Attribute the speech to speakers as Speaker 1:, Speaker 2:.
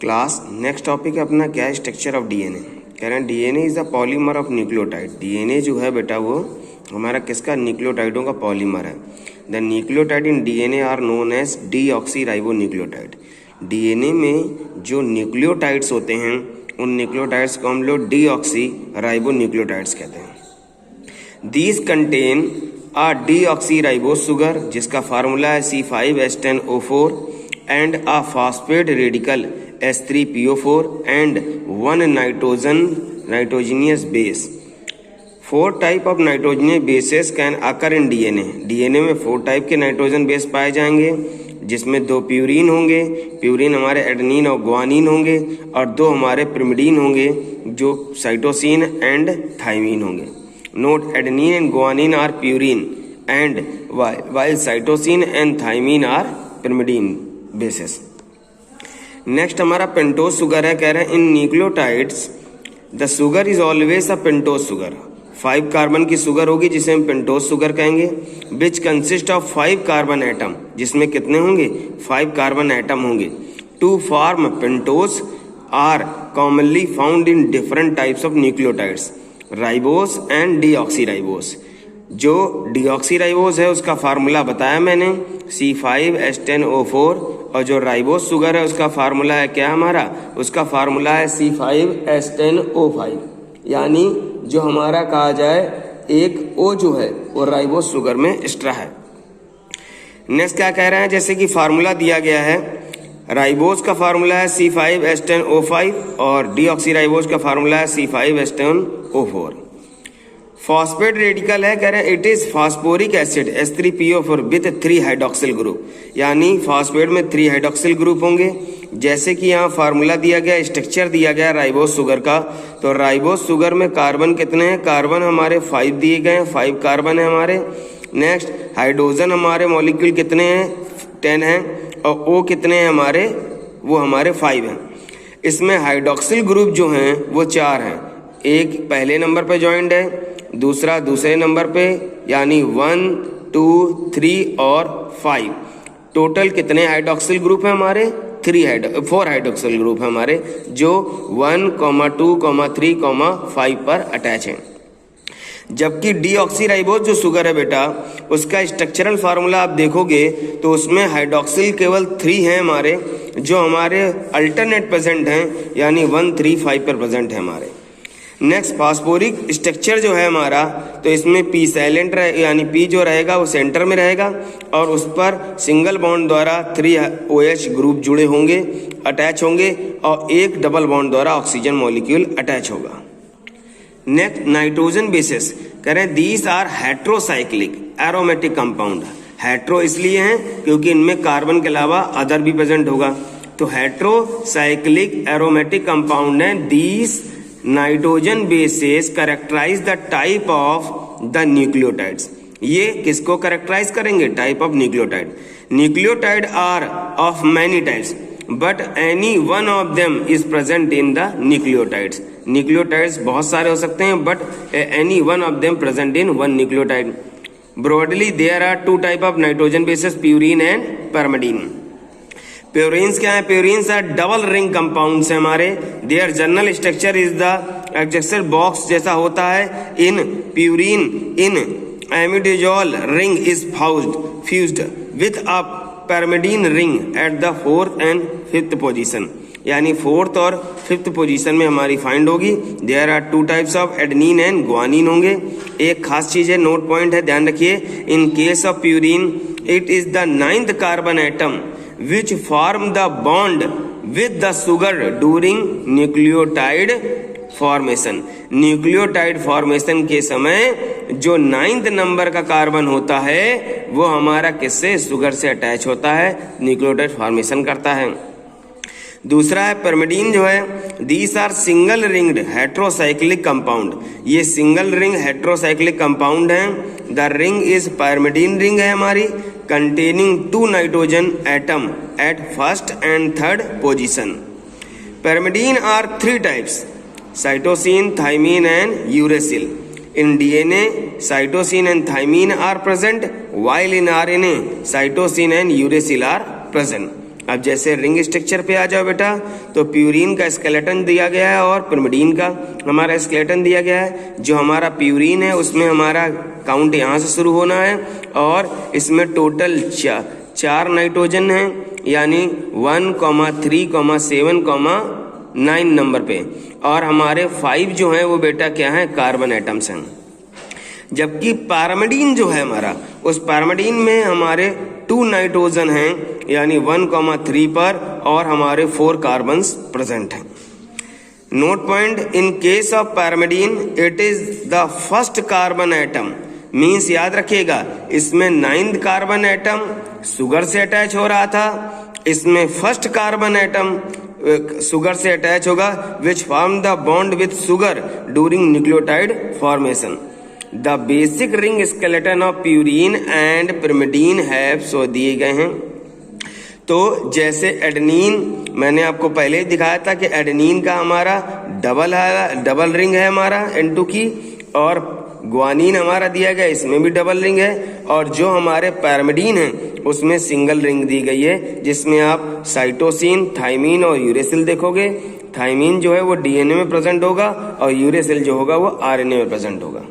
Speaker 1: Class next topic है अपना क्या है, स्ट्रक्चर ऑफ डीएनए। कह रहे हैं DNA is a polymer of nucleotide. DNA जो है बेटा वो हमारा किसका, न्यूक्लियोटाइडों का पॉलीमर है। The nucleotide in DNA are known as deoxyribonucleotide. DNA में जो न्यूक्लियोटाइड्स होते हैं उन न्यूक्लियोटाइड्स को हम लोग डीऑक्सीराइबोन्यूक्लियोटाइड्स कहते हैं। These contain a deoxyribose sugar जिसका फार्मूला है C5H10O4 and a phosphate radical H3PO4 and one nitrogenous base. 4 type of nitrogenous bases can occur in DNA. DNA में 4 टाइप के नाइट्रोजन बेस पाए जाएंगे जिसमें 2 प्यूरिन होंगे, प्यूरिन हमारे एडेनिन और ग्वानिन होंगे, और 2 हमारे पिरिमिडीन होंगे जो साइटोसिन एंड थाइमीन होंगे। Note adenine and guanine are purine and while cytosine and thymine are pyrimidine bases. Next हमारा पेंटोज शुगर है। कह रहे हैं in nucleotides the sugar is always a pentose sugar. 5 carbon की sugar होगी जिसे हम पेंटोज शुगर कहेंगे। Which consist of 5 carbon atom, जिसमें कितने होंगे, 5 कार्बन एटम होंगे। Two form pentose are commonly found in different types of nucleotides, ribose and deoxyribose. जो डीऑक्सीराइबोस है उसका फार्मूला बताया मैंने C5H10O4, और जो राइबोस शुगर है उसका फार्मूला है क्या हमारा, उसका फार्मूला है C5H10O5। यानी जो हमारा कहा जाए एक O जो है वो राइबोस शुगर में एक्स्ट्रा है। नेक्स्ट क्या कह रहे हैं, जैसे कि फार्मूला दिया गया है, राइबोस का फार्मूला है C5H10O5 और डीऑक्सीराइबोस का फार्मूला है C5H10O4। फॉस्फेट रेडिकल है, कह रहे हैं it is phosphoric acid H3PO4 with 3 hydroxyl group. यानी फास्फेट में 3 हाइड्रोक्सिल ग्रुप होंगे। जैसे कि यहाँ फार्मूला दिया गया, स्ट्रक्चर दिया गया राइबोस शुगर का, तो राइबोस शुगर में कार्बन कितने हैं, कार्बन हमारे 5 दिए गए हैं, 5 कार्बन है हमारे। नेक्स्ट हाइड्रोजन हमारे मॉलिक्यूल कितने हैं, 10 हैं, और O कितने हैं हमारे, वो हमारे 5 हैं। इसमें हाइड्रोक्सिल ग्रुप जो हैं वो 4 हैं। एक पहले नंबर पे ज्वाइंट है, दूसरा दूसरे नंबर पे, यानी 1, 2, 3 और 5। टोटल कितने हाइड्रोक्सिल ग्रुप हैं हमारे, 4 हाइड्रोक्सिल ग्रुप हैं हमारे, जो 1, 2, 3, 5 पर अटैच हैं। जबकि डीऑक्सीराइबोस जो शुगर है बेटा उसका स्ट्रक्चरल फार्मूला आप देखोगे तो उसमें हाइड्रोक्सिल केवल 3 हैं हमारे, जो हमारे अल्टरनेट प्रेजेंट हैं, यानी 1, 3, 5 पर प्रेजेंट है हमारे। नेक्स्ट फास्फोरिक स्ट्रक्चर जो है हमारा, तो इसमें P साइलेंट यानी P जो रहेगा वो सेंटर में रहेगा, और उस पर सिंगल बॉन्ड द्वारा 3 OH ग्रुप जुड़े होंगे, अटैच होंगे, और एक डबल बॉन्ड द्वारा ऑक्सीजन मॉलिक्यूल अटैच होगा। नेक्स्ट नाइट्रोजन बेसिस, कह रहे हैं these are heterocyclic aromatic compound. Hetero इसलिए हैं क्योंकि इनमें कार्बन के अलावा अदर भी प्रेजेंट होगा, तो हेट्रोसाइक्लिक एरोमेटिक कंपाउंड है। These nitrogen basis characterize the type of the nucleotides. ये किसको कैरेक्टराइज करेंगे, type of nucleotide. Nucleotide are of many types but any one of them is present in the nucleotides. Nucleotides बहुत सारे हो सकते हैं but any one of them present in one nucleotide. Broadly there are 2 type of nitrogen basis, purine and pyrimidine। Purines क्या है, purines are double ring compounds है हमारे। There general structure is the adjection box जैसा होता है। In purine in imidazole ring is fused with a pyrimidine ring at the 4th and 5th position, यानी 4th और 5th position में हमारी find होगी। There are 2 types of adenine and guanine होंगे। एक खास चीज है, नोट पॉइंट है, ध्यान रखिए। इन case of purine it is the 9th carbon atom which form the bond with the sugar during nucleotide formation। Nucleotide formation के समय जो 9th नंबर का कार्बन होता है वो हमारा किससे, शुगर से अटैच होता है, न्यूक्लियोटाइड फॉर्मेशन करता है। दूसरा है pyrimidine जो है, these are single ringed heterocyclic compound. ये सिंगल रिंग हेट्रोसाइक्लिक कंपाउंड है। The ring is pyrimidine ring है हमारी, containing 2 nitrogen atom at 1st and 3rd position। pyrimidine are 3 types, cytosine, thymine and uracil। In DNA, cytosine and thymine are present, while in RNA, cytosine and uracil are present। अब जैसे ring structure पे आ जाओ बेटा, तो purine का skeleton दिया गया है और पिरिमिडीन का हमारा स्केलेटन दिया गया है। जो हमारा प्यूरिन है उसमें हमारा काउंट यहाँ से शुरू होना है और इसमें टोटल 4 नाइट्रोजन है, यानी 1, 3, 7, 9 नंबर पे, और हमारे 5 जो है वो बेटा क्या है, कार्बन एटम्स हैं। जबकि पैरामिडीन जो है हमारा, उस पैरामिडीन में हमारे 2 नाइट्रोजन हैं, यानी 1, 3 पर, और हमारे 4 कार्बन्स प्रेजेंट हैं। Note point, in case of pyrimidine it is the first carbon atom, means याद रखिएगा इसमें 9th कार्बन एटम शुगर से अटैच हो रहा था, इसमें फर्स्ट कार्बन एटम शुगर से अटैच होगा, which form the bond with sugar during nucleotide formation. The basic ring skeleton of purine and pyrimidine have, so दिए गए हैं। तो जैसे एडेनिन, मैंने आपको पहले ही दिखाया था कि एडेनिन का हमारा डबल रिंग है हमारा N2 की, और ग्वानिन हमारा दिया गया, इसमें भी डबल रिंग है, और जो हमारे पैरामिडीन है उसमें सिंगल रिंग दी गई है, जिसमें आप साइटोसिन, थाइमिन और यूरेसिल देखोगे। थाइमिन जो है वो DNA में प्रेजेंट होगा और यूरेसिल जो होगा वो RNA में प्रेजेंट होगा।